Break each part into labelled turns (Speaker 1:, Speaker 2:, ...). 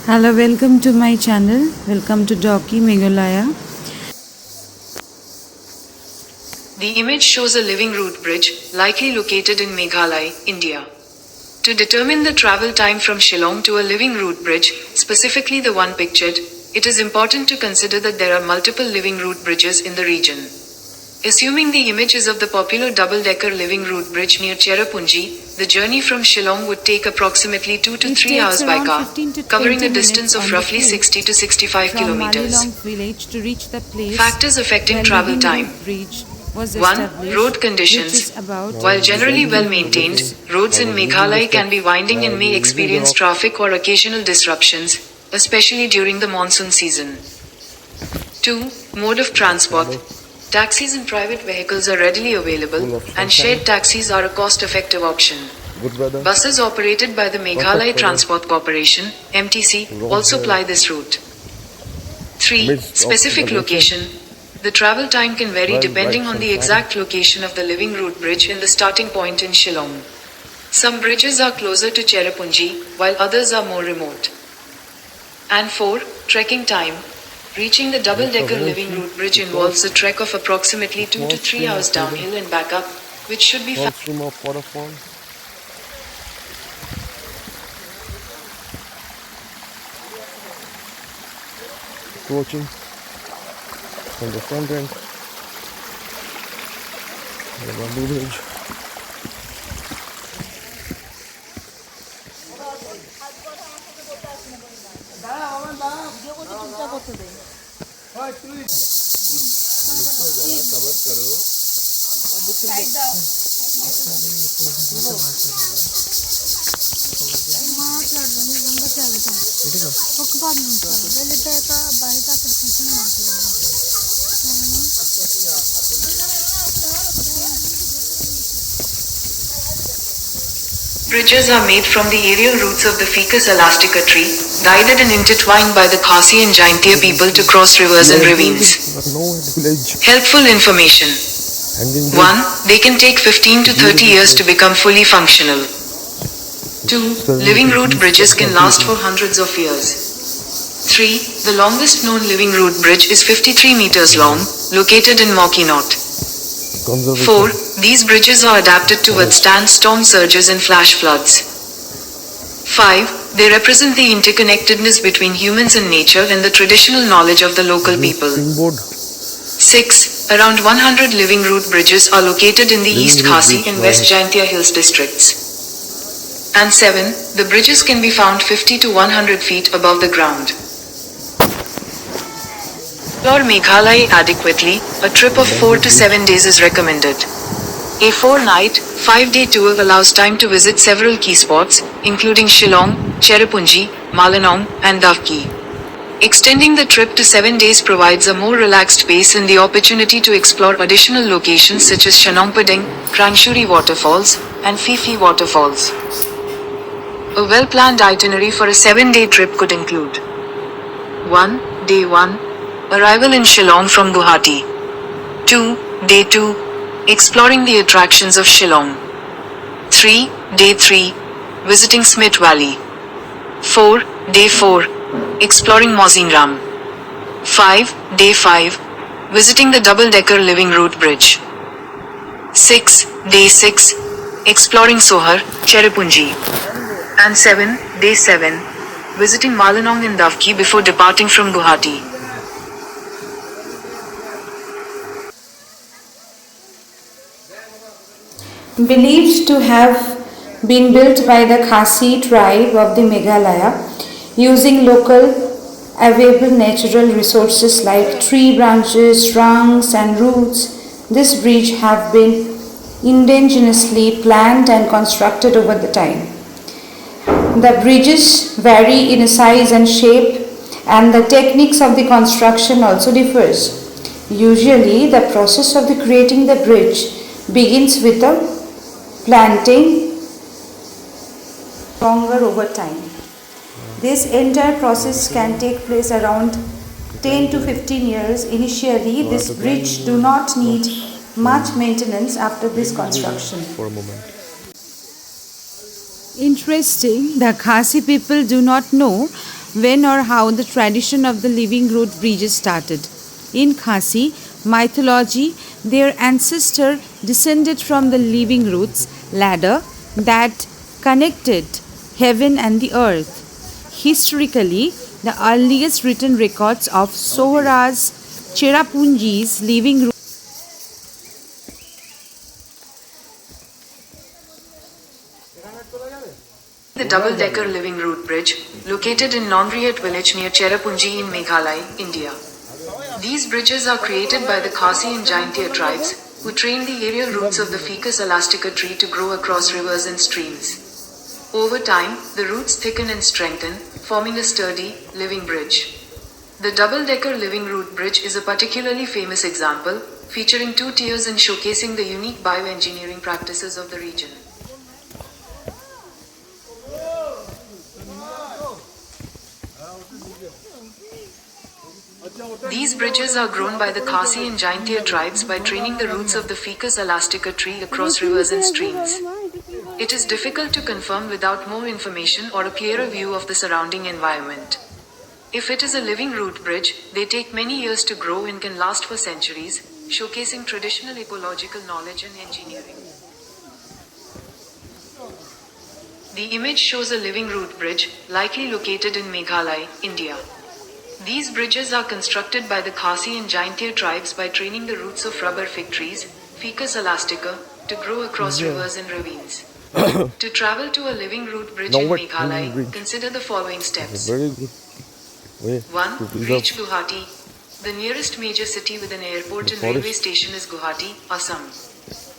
Speaker 1: Hello, welcome to my channel. Welcome to Doki Meghalaya.
Speaker 2: The image shows a living root bridge, likely located in Meghalaya, India. To determine the travel time from Shillong to a living root bridge, specifically the one pictured, it is important to consider that there are multiple living root bridges in the region. Assuming the image is of the popular double-decker living root bridge near Cherrapunji, the journey from Shillong would take approximately 2 to 3 hours by car, covering a distance of roughly 60 to 65 kilometers. Factors affecting travel time. 1. Road conditions. While generally well maintained, roads in Meghalaya can be winding and may experience traffic or occasional disruptions, especially during the monsoon season. 2. Mode of transport. Taxis and private vehicles are readily available, and shared taxis are a cost-effective option. Buses operated by the Meghalaya Transport Corporation (MTC) also ply this route. 3. Specific location. The travel time can vary depending on the exact location of the living root bridge and the starting point in Shillong. Some bridges are closer to Cherrapunji, while others are more remote. And 4. Trekking time. Reaching the double-decker living root bridge involves a trek of approximately 2 to 3 hours downhill and back up, which should be
Speaker 3: waterfall. Watching from the front end, the bamboo bridge.
Speaker 2: Bridges are made from the aerial roots of the Ficus elastica tree, guided and intertwined by the Khasi and Jaintia people to cross rivers and ravines. Helpful information. 1. They can take 15 to 30 years to become fully functional. 2. Living root bridges can last for hundreds of years. 3. The longest known living root bridge is 53 meters long, located in Maukinot. 4. These bridges are adapted to withstand storm surges and flash floods. 5. They represent the interconnectedness between humans and nature and the traditional knowledge of the local people. 6. Around 100 living root bridges are located in the East Khasi and West Jaintia Hills districts. And 7. The bridges can be found 50 to 100 feet above the ground. Explore Meghalaya adequately, a trip of 4 to 7 days is recommended. A 4-night, 5-day tour allows time to visit several key spots, including Shillong, Cherrapunji, Malinong, and Davki. Extending the trip to 7 days provides a more relaxed pace and the opportunity to explore additional locations such as Shanongpading, Krangshuri waterfalls, and Fifi waterfalls. A well-planned itinerary for a 7-day trip could include 1. Day 1. Arrival in Shillong from Guwahati. 2. Day 2. Exploring the attractions of Shillong. 3. Day 3. Visiting Smith Valley. 4. Day 4. Exploring Mauzinram. 5. Day 5. Visiting the double-decker living root bridge. 6. Day 6. Exploring Sohar, Cherrapunji. And 7. Day 7. Visiting Malinong and Davki before departing from Guwahati.
Speaker 1: Believed to have been built by the Khasi tribe of the Meghalaya using local available natural resources like tree branches, trunks and roots, this bridge have been indigenously planned and constructed over the time. The bridges vary in size and shape, and the techniques of the construction also differs. Usually, the process of creating the bridge begins with a planting longer over time. This entire process can take place around 10 to 15 years. Initially, this bridge do not need much maintenance after this construction.
Speaker 3: For a moment.
Speaker 1: Interesting, the Khasi people do not know when or how the tradition of the living root bridges started. In Khasi mythology, their ancestor descended from the living roots ladder that connected heaven and the earth. Historically, the earliest written records of Sohra's Cherrapunji's living root
Speaker 2: The double-decker living root bridge, located in Nonriat village near Cherrapunji in Meghalaya, India. These bridges are created by the Khasi and Jaintia tribes, who train the aerial roots of the Ficus elastica tree to grow across rivers and streams. Over time, the roots thicken and strengthen, forming a sturdy, living bridge. The double-decker living root bridge is a particularly famous example, featuring 2 tiers and showcasing the unique bioengineering practices of the region. These bridges are grown by the Khasi and Jaintia tribes by training the roots of the Ficus elastica tree across rivers and streams. It is difficult to confirm without more information or a clearer view of the surrounding environment. If it is a living root bridge, they take many years to grow and can last for centuries, showcasing traditional ecological knowledge and engineering. The image shows a living root bridge, likely located in Meghalaya, India. These bridges are constructed by the Khasi and Jaintia tribes by training the roots of rubber fig trees, Ficus elastica, to grow across rivers and ravines. To travel to a living root bridge in Meghalaya, consider the following steps.
Speaker 3: Very good way
Speaker 2: 1.
Speaker 3: to preserve.
Speaker 2: Reach Guwahati. The nearest major city with an airport and railway station is Guwahati, Assam.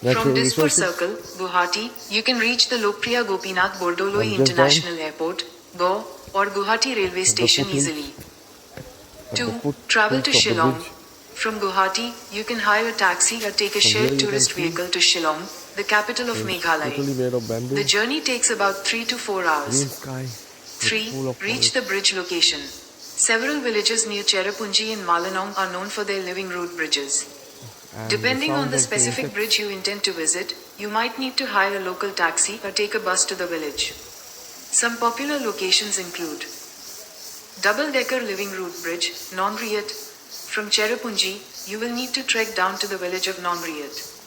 Speaker 3: Natural
Speaker 2: From Dispur
Speaker 3: resources.
Speaker 2: Circle, Guwahati, you can reach the Lokpriya Gopinath Bordoloi
Speaker 3: Just
Speaker 2: International Airport, GO, or Guwahati railway station
Speaker 3: foothill.
Speaker 2: easily.
Speaker 3: At
Speaker 2: 2.
Speaker 3: the foot
Speaker 2: Travel to
Speaker 3: of the
Speaker 2: Shillong.
Speaker 3: bridge.
Speaker 2: From Guwahati, you can hire a taxi or take a
Speaker 3: From here
Speaker 2: shared
Speaker 3: you can
Speaker 2: tourist
Speaker 3: see
Speaker 2: vehicle to Shillong, the capital of
Speaker 3: Totally
Speaker 2: Meghalaya.
Speaker 3: made of bamboo.
Speaker 2: The journey takes about 3 to 4
Speaker 3: Green
Speaker 2: hours.
Speaker 3: sky.
Speaker 2: 3.
Speaker 3: Full of
Speaker 2: Reach the bridge location. Several villages near Cherrapunji and Malanong are known for their living root bridges.
Speaker 3: And
Speaker 2: Depending on the
Speaker 3: sound like
Speaker 2: specific
Speaker 3: insects.
Speaker 2: bridge you intend to visit, you might need to hire a local taxi or take a bus to the village. Some popular locations include Double-decker living root bridge, Nonriat. From Cherrapunji, you will need to trek down to the village of Nonriat.